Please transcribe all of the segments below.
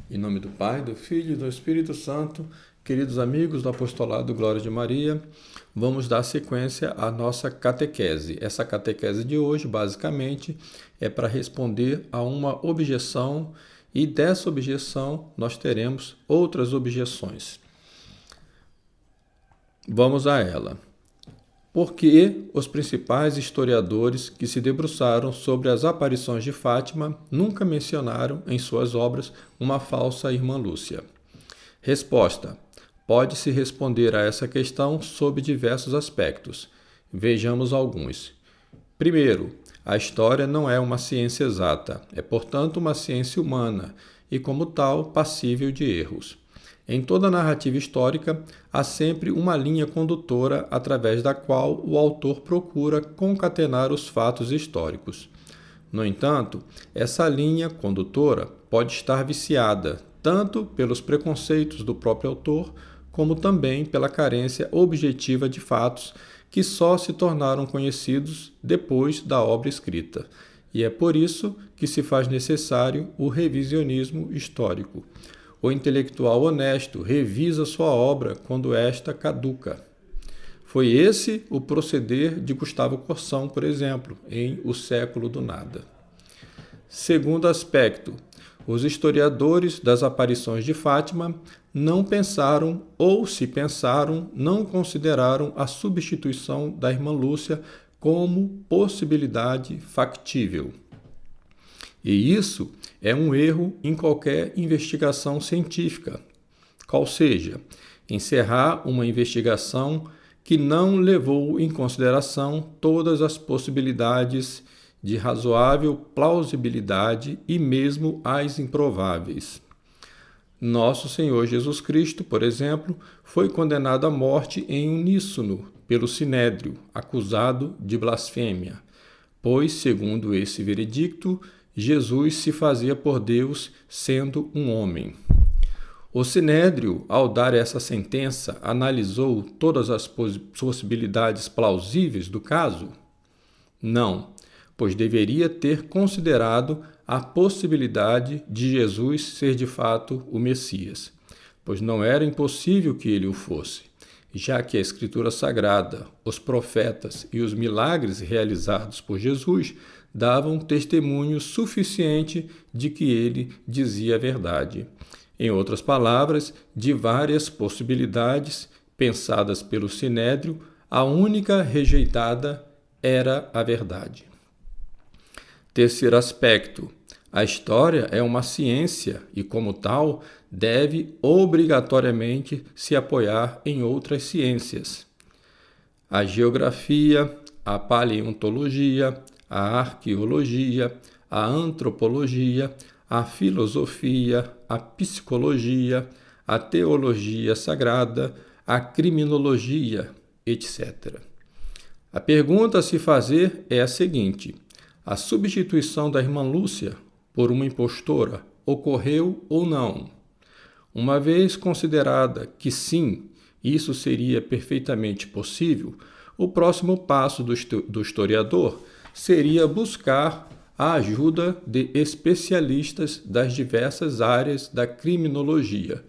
Em nome do Pai, do Filho e do Espírito Santo, queridos amigos do Apostolado Glória de Maria, vamos dar sequência à nossa catequese. Essa catequese de hoje, basicamente, é para responder a uma objeção e dessa objeção nós teremos outras objeções. Vamos a ela. Por que os principais historiadores que se debruçaram sobre as aparições de Fátima nunca mencionaram em suas obras uma falsa irmã Lúcia? Resposta: pode-se responder a essa questão sob diversos aspectos. Vejamos alguns. Primeiro, a história não é uma ciência exata, é, portanto, uma ciência humana e, como tal, passível de erros. Em toda narrativa histórica, há sempre uma linha condutora através da qual o autor procura concatenar os fatos históricos. No entanto, essa linha condutora pode estar viciada tanto pelos preconceitos do próprio autor, como também pela carência objetiva de fatos que só se tornaram conhecidos depois da obra escrita. E é por isso que se faz necessário o revisionismo histórico. O intelectual honesto revisa sua obra quando esta caduca. Foi esse o proceder de Gustavo Corsão, por exemplo, em O Século do Nada. Segundo aspecto, os historiadores das aparições de Fátima não pensaram, ou se pensaram, não consideraram a substituição da irmã Lúcia como possibilidade factível. E isso é um erro em qualquer investigação científica, qual seja, encerrar uma investigação que não levou em consideração todas as possibilidades de razoável plausibilidade e mesmo as improváveis. Nosso Senhor Jesus Cristo, por exemplo, foi condenado à morte em uníssono pelo Sinédrio, acusado de blasfêmia, pois, segundo esse veredicto, Jesus se fazia por Deus sendo um homem. O Sinédrio, ao dar essa sentença, analisou todas as possibilidades plausíveis do caso? Não, pois deveria ter considerado a possibilidade de Jesus ser de fato o Messias, pois não era impossível que ele o fosse, já que a Escritura Sagrada, os profetas e os milagres realizados por Jesus davam testemunho suficiente de que ele dizia a verdade. Em outras palavras, de várias possibilidades pensadas pelo Sinédrio, a única rejeitada era a verdade. Terceiro aspecto, a história é uma ciência e, como tal, deve obrigatoriamente se apoiar em outras ciências. A geografia, a paleontologia, a arqueologia, a antropologia, a filosofia, a psicologia, a teologia sagrada, a criminologia, etc. A pergunta a se fazer é a seguinte: a substituição da irmã Lúcia por uma impostora ocorreu ou não? Uma vez considerada que sim, isso seria perfeitamente possível, o próximo passo do historiador seria buscar a ajuda de especialistas das diversas áreas da criminologia,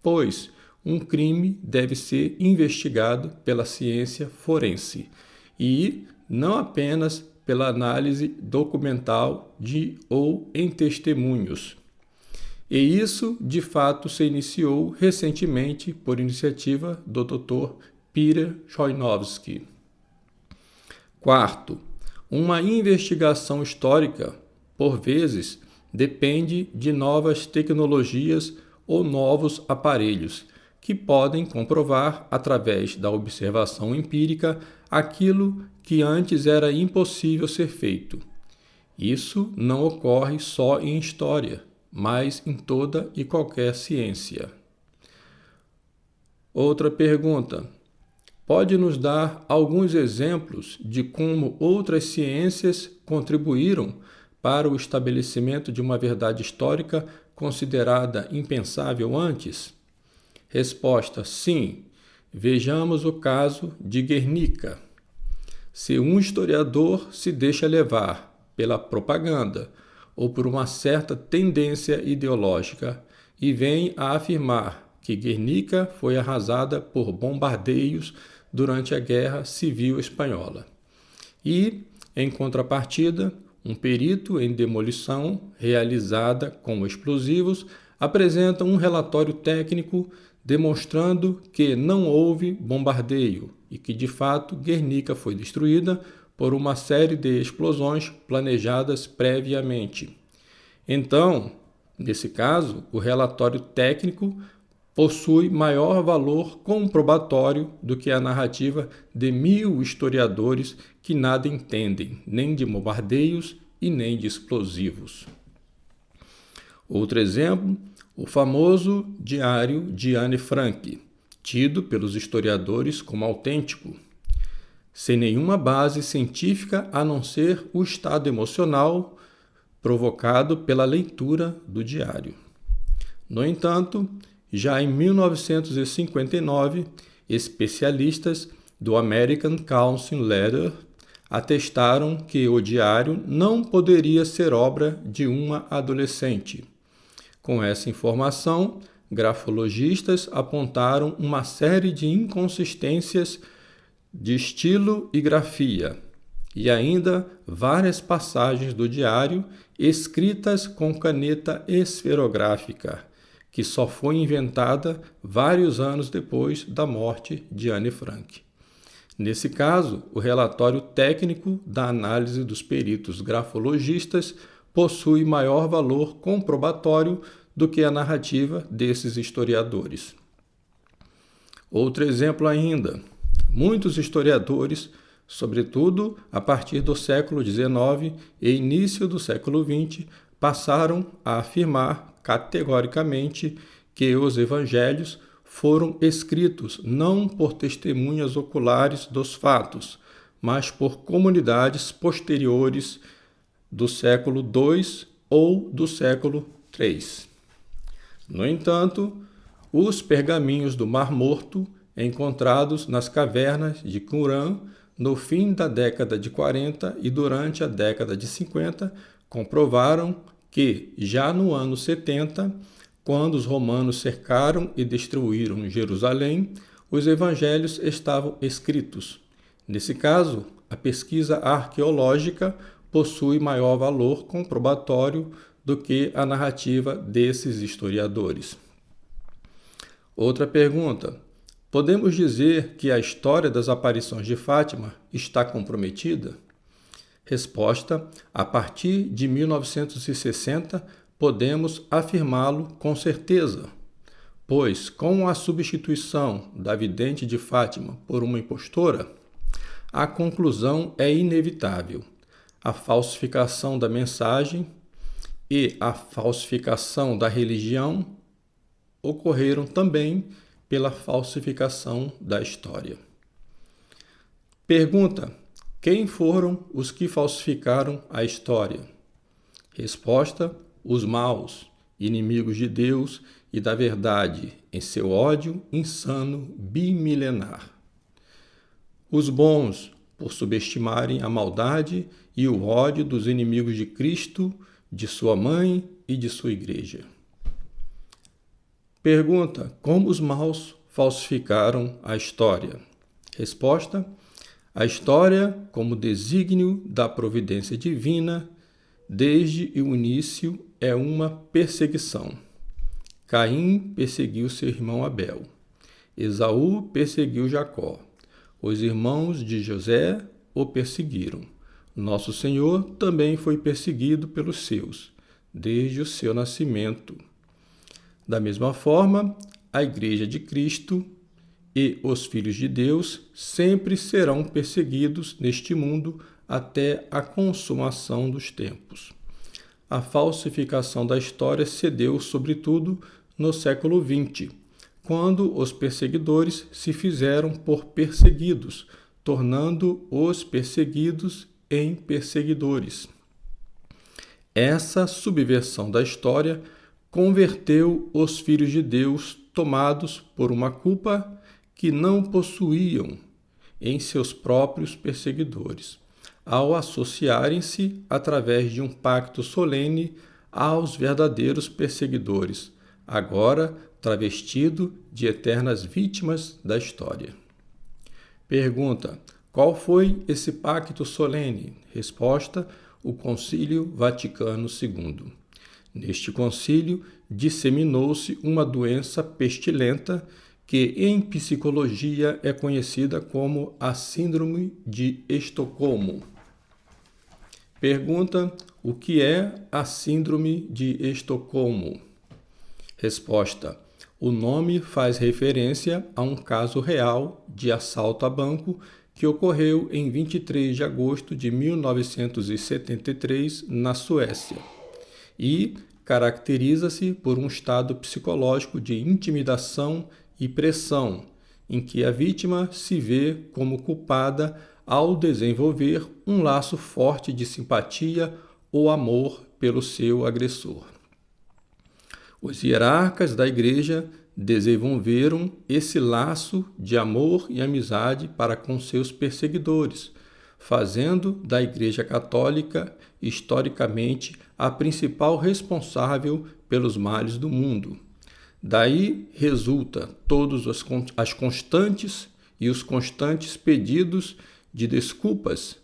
pois um crime deve ser investigado pela ciência forense e não apenas pela análise documental ou em testemunhos. E isso, de fato, se iniciou recentemente por iniciativa do Dr. Peter Chojnowski. Quarto, uma investigação histórica, por vezes, depende de novas tecnologias ou novos aparelhos, que podem comprovar, através da observação empírica, aquilo que antes era impossível ser feito. Isso não ocorre só em história, mas em toda e qualquer ciência. Outra pergunta: pode nos dar alguns exemplos de como outras ciências contribuíram para o estabelecimento de uma verdade histórica considerada impensável antes? Resposta: sim. Vejamos o caso de Guernica. Se um historiador se deixa levar pela propaganda ou por uma certa tendência ideológica, e vêm a afirmar que Guernica foi arrasada por bombardeios durante a Guerra Civil Espanhola. E, em contrapartida, um perito em demolição realizada com explosivos apresenta um relatório técnico demonstrando que não houve bombardeio e que, de fato, Guernica foi destruída por uma série de explosões planejadas previamente. Então, nesse caso, o relatório técnico possui maior valor comprobatório do que a narrativa de 1000 historiadores que nada entendem, nem de bombardeios e nem de explosivos. Outro exemplo, o famoso diário de Anne Frank, tido pelos historiadores como autêntico, sem nenhuma base científica a não ser o estado emocional provocado pela leitura do diário. No entanto, já em 1959, especialistas do American Council Letter atestaram que o diário não poderia ser obra de uma adolescente. Com essa informação, grafologistas apontaram uma série de inconsistências de estilo e grafia, e ainda várias passagens do diário escritas com caneta esferográfica, que só foi inventada vários anos depois da morte de Anne Frank. Nesse caso, o relatório técnico da análise dos peritos grafologistas possui maior valor comprobatório do que a narrativa desses historiadores. Outro exemplo ainda. Muitos historiadores, sobretudo a partir do século XIX e início do século XX, passaram a afirmar categoricamente que os evangelhos foram escritos não por testemunhas oculares dos fatos, mas por comunidades posteriores do século II ou do século III. No entanto, os pergaminhos do Mar Morto, encontrados nas cavernas de Qumran no fim da década de 40 e durante a década de 50, comprovaram que, já no ano 70, quando os romanos cercaram e destruíram Jerusalém, os evangelhos estavam escritos. Nesse caso, a pesquisa arqueológica possui maior valor comprobatório do que a narrativa desses historiadores. Outra pergunta. Podemos dizer que a história das aparições de Fátima está comprometida? Resposta: a partir de 1960, podemos afirmá-lo com certeza, pois, com a substituição da vidente de Fátima por uma impostora, a conclusão é inevitável. A falsificação da mensagem e a falsificação da religião ocorreram também pela falsificação da história. Pergunta: quem foram os que falsificaram a história? Resposta: os maus, inimigos de Deus e da verdade, em seu ódio insano bimilenar. Os bons, por subestimarem a maldade e o ódio dos inimigos de Cristo, de sua mãe e de sua igreja. Pergunta: como os maus falsificaram a história? Resposta: a história, como desígnio da providência divina, desde o início é uma perseguição. Caim perseguiu seu irmão Abel. Esaú perseguiu Jacó. Os irmãos de José o perseguiram. Nosso Senhor também foi perseguido pelos seus, desde o seu nascimento. Da mesma forma, a Igreja de Cristo e os filhos de Deus sempre serão perseguidos neste mundo até a consumação dos tempos. A falsificação da história se deu, sobretudo, no século XX, quando os perseguidores se fizeram por perseguidos, tornando os perseguidos em perseguidores. Essa subversão da história converteu os filhos de Deus, tomados por uma culpa que não possuíam, em seus próprios perseguidores, ao associarem-se através de um pacto solene aos verdadeiros perseguidores, agora travestido de eternas vítimas da história. Pergunta: qual foi esse pacto solene? Resposta: o Concílio Vaticano II. Neste concílio, disseminou-se uma doença pestilenta que em psicologia é conhecida como a Síndrome de Estocolmo. Pergunta: o que é a Síndrome de Estocolmo? Resposta: o nome faz referência a um caso real de assalto a banco que ocorreu em 23 de agosto de 1973 na Suécia e caracteriza-se por um estado psicológico de intimidação e pressão, em que a vítima se vê como culpada ao desenvolver um laço forte de simpatia ou amor pelo seu agressor. Os hierarcas da Igreja desenvolveram esse laço de amor e amizade para com seus perseguidores, fazendo da Igreja Católica, historicamente, a principal responsável pelos males do mundo. Daí resulta todos as constantes e os constantes pedidos de desculpas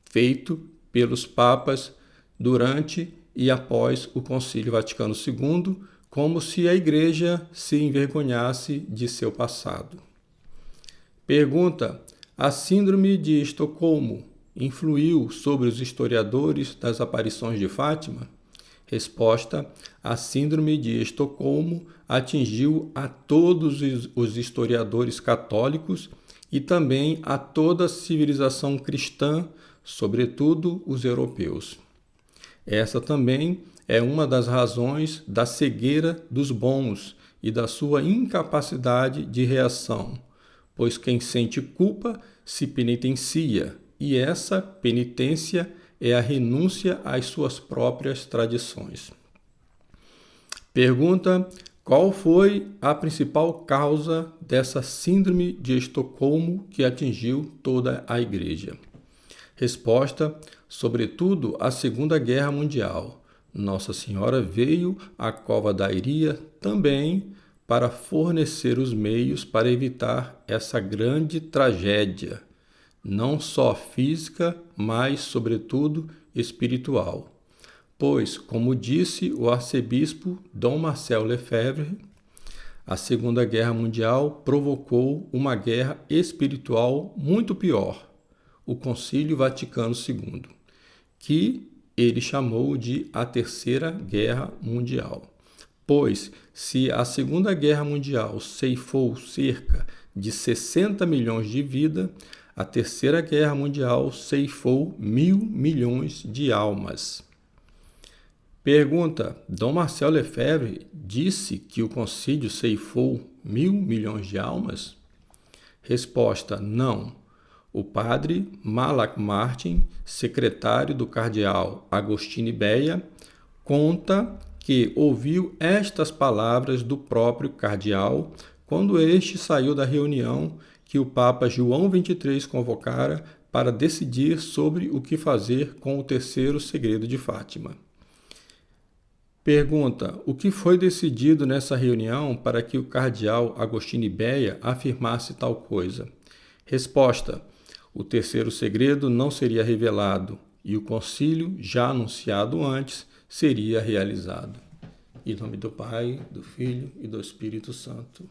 feitos pelos papas durante e após o Concílio Vaticano II, como se a Igreja se envergonhasse de seu passado. Pergunta: a Síndrome de Estocolmo influiu sobre os historiadores das aparições de Fátima? Resposta: a Síndrome de Estocolmo atingiu a todos os historiadores católicos e também a toda a civilização cristã, sobretudo os europeus. Essa também é uma das razões da cegueira dos bons e da sua incapacidade de reação, pois quem sente culpa se penitencia, e essa penitência é a renúncia às suas próprias tradições. Pergunta: qual foi a principal causa dessa síndrome de Estocolmo que atingiu toda a Igreja? Resposta: sobretudo a Segunda Guerra Mundial. Nossa Senhora veio à cova da Iria também para fornecer os meios para evitar essa grande tragédia, não só física, mas, sobretudo, espiritual. Pois, como disse o arcebispo Dom Marcel Lefebvre, a Segunda Guerra Mundial provocou uma guerra espiritual muito pior, o Concílio Vaticano II, que ele chamou de a Terceira Guerra Mundial. Pois, se a Segunda Guerra Mundial ceifou cerca de 60 milhões de vidas, a Terceira Guerra Mundial ceifou 1.000 milhões de almas. Pergunta: Dom Marcel Lefebvre disse que o concílio ceifou 1.000 milhões de almas? Resposta: não. O padre Malak Martin, secretário do cardeal Agostini Beia, conta que ouviu estas palavras do próprio cardeal quando este saiu da reunião que o Papa João XXIII convocara para decidir sobre o que fazer com o terceiro segredo de Fátima. Pergunta: o que foi decidido nessa reunião para que o cardeal Agostini Beia afirmasse tal coisa? Resposta: o terceiro segredo não seria revelado e o concílio, já anunciado antes, seria realizado. Em nome do Pai, do Filho e do Espírito Santo.